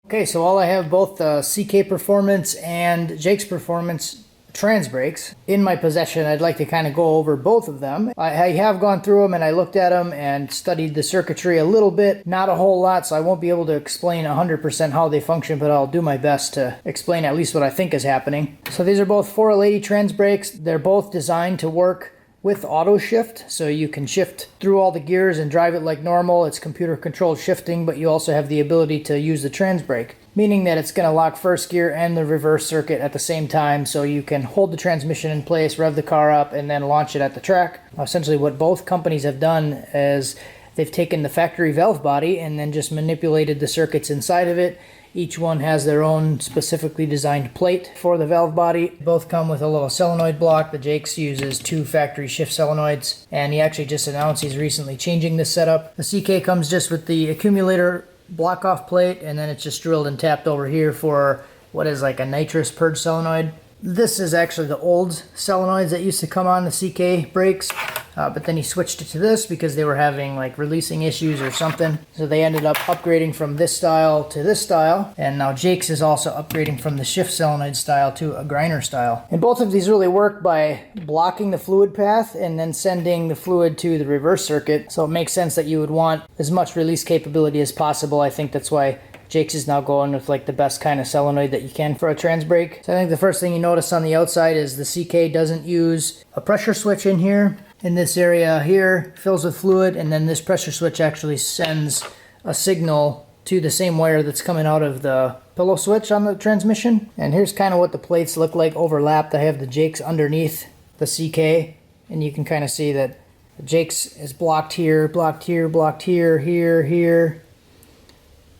Okay, so while I have both the CK Performance and Jake's Performance trans brakes in my possession, I'd like to kind of go over both of them. I have gone through them and I looked at them and studied the circuitry a little bit, not a whole lot, so I won't be able to explain 100% how they function, but I'll do my best to explain at least what I think is happening. So these are both 4L80 trans brakes. They're both designed to work with auto shift, so you can shift through all the gears and drive it like normal. It's computer controlled shifting, but you also have the ability to use the trans brake, meaning that it's going to lock first gear and the reverse circuit at the same time, so you can hold the transmission in place, rev the car up, and then launch it at the track. Essentially what both companies have done is they've taken the factory valve body and then just manipulated the circuits inside of it. Each one has their own specifically designed plate for the valve body. Both come with a little solenoid block. The Jake's uses 2 factory shift solenoids, and he actually just announced he's recently changing this setup. The CK comes just with the accumulator block off plate, and then it's just drilled and tapped over here for what is like a nitrous purge solenoid. This is actually the old solenoids that used to come on the CK brakes, but then he switched it to this because they were having like releasing issues or something. So they ended up upgrading from this style to this style, and now Jake's is also upgrading from the shift solenoid style to a grinder style. And both of these really work by blocking the fluid path and then sending the fluid to the reverse circuit. So it makes sense that you would want as much release capability as possible. I think that's why Jake's is now going with like the best kind of solenoid that you can for a trans brake. So I think the first thing you notice on the outside is the CK doesn't use a pressure switch in here. In this area here, fills with fluid, and then this pressure switch actually sends a signal to the same wire that's coming out of the pillow switch on the transmission. And here's kind of what the plates look like overlapped. I have the Jake's underneath the CK, and you can kind of see that the Jake's is blocked here, blocked here, blocked here, here, here.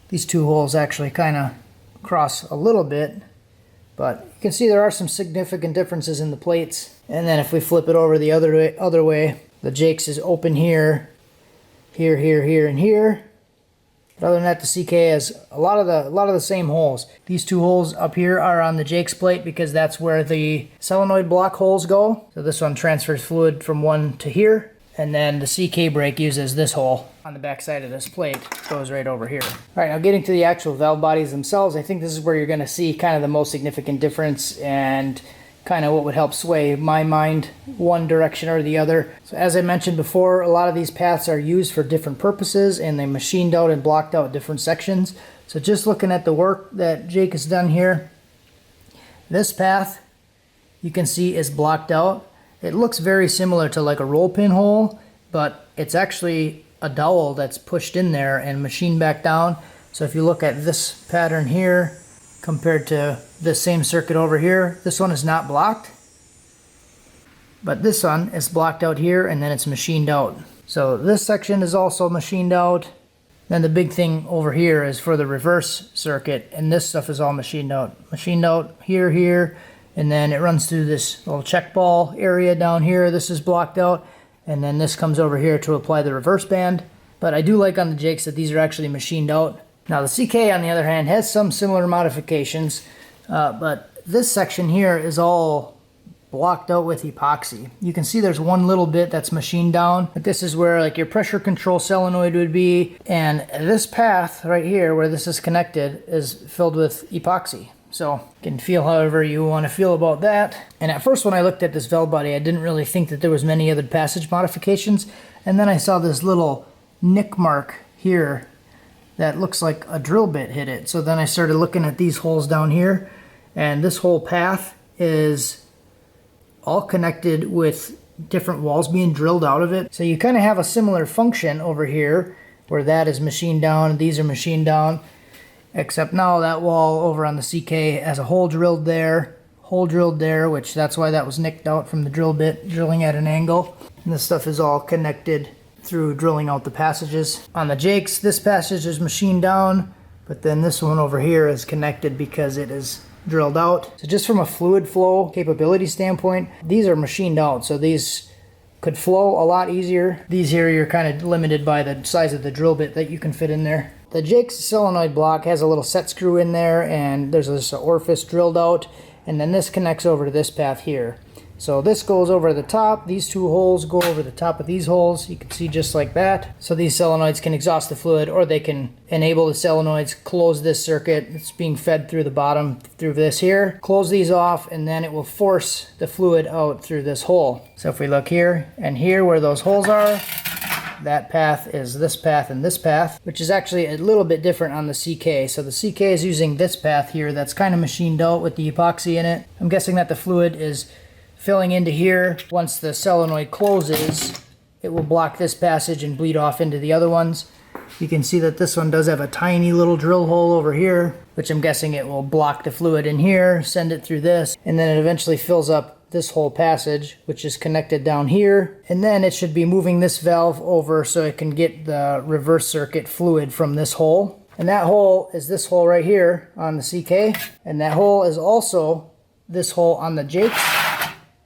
These two holes actually kind of cross a little bit, but you can see there are some significant differences in the plates. And then if we flip it over the other way, the Jake's is open here, here, here, here, and here. But other than that, the CK has a lot of the same holes. These two holes up here are on the Jake's plate because that's where the solenoid block holes go. So this one transfers fluid from one to here. And then the CK brake uses this hole on the back side of this plate. It goes right over here. All right, now getting to the actual valve bodies themselves, I think this is where you're going to see kind of the most significant difference and kind of what would help sway my mind one direction or the other. So as I mentioned before, a lot of these paths are used for different purposes, and they machined out and blocked out different sections. So just looking at the work that Jake has done here, this path you can see is blocked out. It looks very similar to like a roll pin hole, but it's actually a dowel that's pushed in there and machined back down. So if you look at this pattern here compared to this same circuit over here, this one is not blocked, but this one is blocked out here and then it's machined out. So this section is also machined out. Then the big thing over here is for the reverse circuit, and this stuff is all machined out. Machined out here, here, and then it runs through this little check ball area down here. This is blocked out, and then this comes over here to apply the reverse band. But I do like on the Jakes that these are actually machined out. Now the CK, on the other hand, has some similar modifications, but this section here is all blocked out with epoxy. You can see there's one little bit that's machined down, but this is where like your pressure control solenoid would be, and this path right here where this is connected is filled with epoxy. So you can feel however you want to feel about that. And at first when I looked at this valve body, I didn't really think that there was many other passage modifications, and then I saw this little nick mark here that looks like a drill bit hit it. So then I started looking at these holes down here, and this whole path is all connected with different walls being drilled out of it. So you kind of have a similar function over here where that is machined down and these are machined down, except now that wall over on the CK has a hole drilled there, which that's why that was nicked out from the drill bit drilling at an angle. And this stuff is all connected through drilling out the passages. On the Jakes, this passage is machined down, but then this one over here is connected because it is drilled out. So just from a fluid flow capability standpoint, these are machined out, so these could flow a lot easier. These here, you're kind of limited by the size of the drill bit that you can fit in there. The Jake's solenoid block has a little set screw in there, and there's this orifice drilled out, and then this connects over to this path here. So this goes over the top. These two holes go over the top of these holes. You can see just like that. So these solenoids can exhaust the fluid, or they can enable the solenoids, close this circuit. It's being fed through the bottom through this here. Close these off, and then it will force the fluid out through this hole. So if we look here and here where those holes are, that path is this path and this path, which is actually a little bit different on the CK. So the CK is using this path here that's kind of machined out with the epoxy in it. I'm guessing that the fluid is filling into here. Once the solenoid closes, it will block this passage and bleed off into the other ones. You can see that this one does have a tiny little drill hole over here, which I'm guessing it will block the fluid in here, send it through this, and then it eventually fills up this whole passage, which is connected down here. And then it should be moving this valve over so it can get the reverse circuit fluid from this hole. And that hole is this hole right here on the CK. And that hole is also this hole on the Jakes,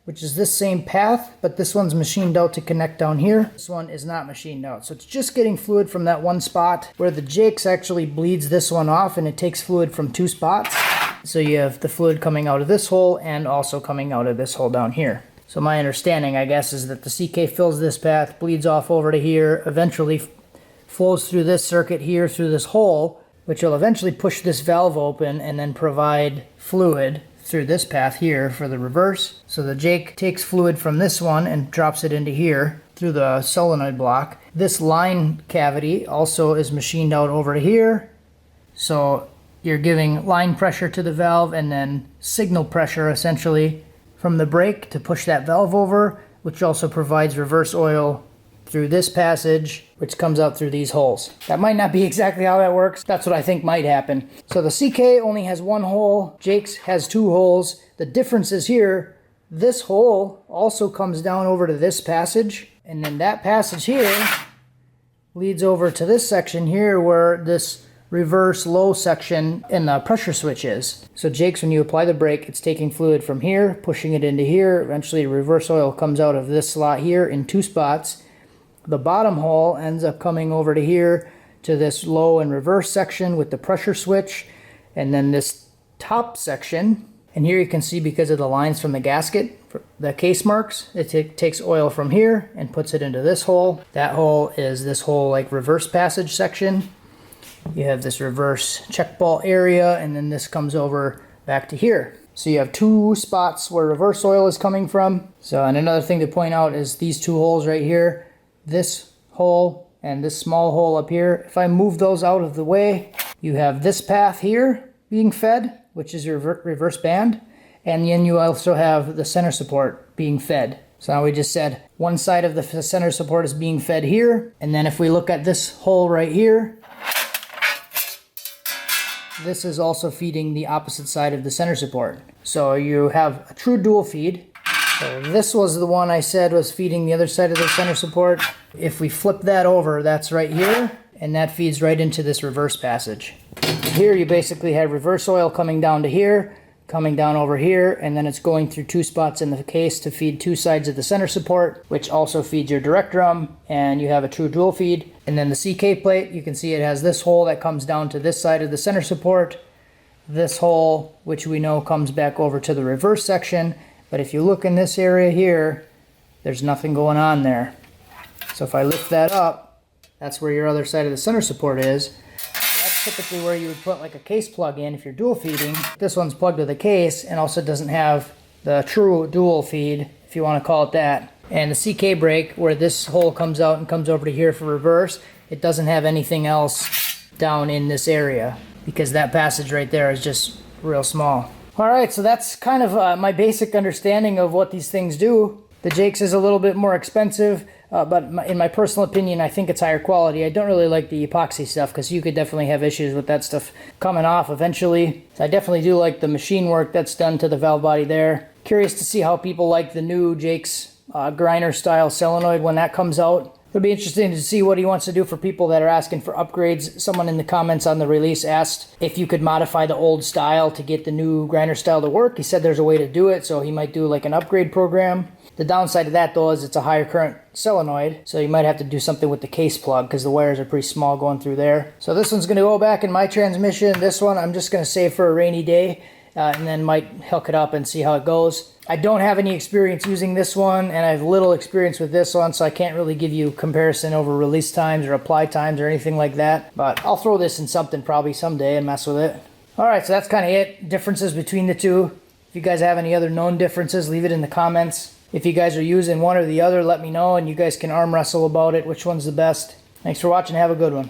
which is this same path, but this one's machined out to connect down here. This one is not machined out. So it's just getting fluid from that one spot, where the Jakes actually bleeds this one off and it takes fluid from two spots. So you have the fluid coming out of this hole and also coming out of this hole down here. So my understanding, I guess, is that the CK fills this path, bleeds off over to here, eventually flows through this circuit here through this hole, which will eventually push this valve open and then provide fluid through this path here for the reverse. So the Jake takes fluid from this one and drops it into here through the solenoid block. This line cavity also is machined out over to here. So you're giving line pressure to the valve and then signal pressure essentially from the brake to push that valve over, which also provides reverse oil through this passage, which comes out through these holes. That might not be exactly how that works. That's what I think might happen. So the CK only has one hole, Jakes has two holes. The difference is here, this hole also comes down over to this passage, and then that passage here leads over to this section here where this reverse low section in the pressure switch is. So Jakes, when you apply the brake, it's taking fluid from here, pushing it into here. Eventually reverse oil comes out of this slot here in two spots. The bottom hole ends up coming over to here to this low and reverse section with the pressure switch, and then this top section. And here you can see, because of the lines from the gasket, the case marks, it takes oil from here and puts it into this hole. That hole is this whole like reverse passage section. You have this reverse check ball area, and then this comes over back to here. So you have two spots where reverse oil is coming from. So, and another thing to point out is these two holes right here, this hole and this small hole up here. If I move those out of the way, you have this path here being fed, which is your reverse band, and then you also have the center support being fed. So now we just said one side of the center support is being fed here, and then if we look at this hole right here, this is also feeding the opposite side of the center support. So you have a true dual feed. So this was the one I said was feeding the other side of the center support. If we flip that over, that's right here, and that feeds right into this reverse passage. Here you basically have reverse oil coming down to here, coming down over here, and then it's going through two spots in the case to feed two sides of the center support, which also feeds your direct drum, and you have a true dual feed. And then the CK plate, you can see it has this hole that comes down to this side of the center support, this hole, which we know comes back over to the reverse section. But if you look in this area here, there's nothing going on there. So if I lift that up, that's where your other side of the center support is. That's typically where you would put like a case plug in if you're dual feeding. This one's plugged to the case and also doesn't have the true dual feed, if you want to call it that. And the CK brake, where this hole comes out and comes over to here for reverse, it doesn't have anything else down in this area because that passage right there is just real small. All right, so that's kind of my basic understanding of what these things do. The Jakes is a little bit more expensive, but in my personal opinion, I think it's higher quality. I don't really like the epoxy stuff because you could definitely have issues with that stuff coming off eventually. So I definitely do like the machine work that's done to the valve body there. Curious to see how people like the new Jakes grinder style solenoid when that comes out. It'll be interesting to see what he wants to do for people that are asking for upgrades. Someone in the comments on the release asked if you could modify the old style to get the new grinder style to work. He said there's a way to do it, so he might do like an upgrade program. The downside of that though is it's a higher current solenoid, so you might have to do something with the case plug because the wires are pretty small going through there. So this one's going to go back in my transmission. This one I'm just going to save for a rainy day and then might hook it up and see how it goes. I don't have any experience using this one, and I have little experience with this one, so I can't really give you comparison over release times or apply times or anything like that. But I'll throw this in something probably someday and mess with it. Alright, so that's kind of it. Differences between the two. If you guys have any other known differences, leave it in the comments. If you guys are using one or the other, let me know, and you guys can arm wrestle about it, which one's the best. Thanks for watching. Have a good one.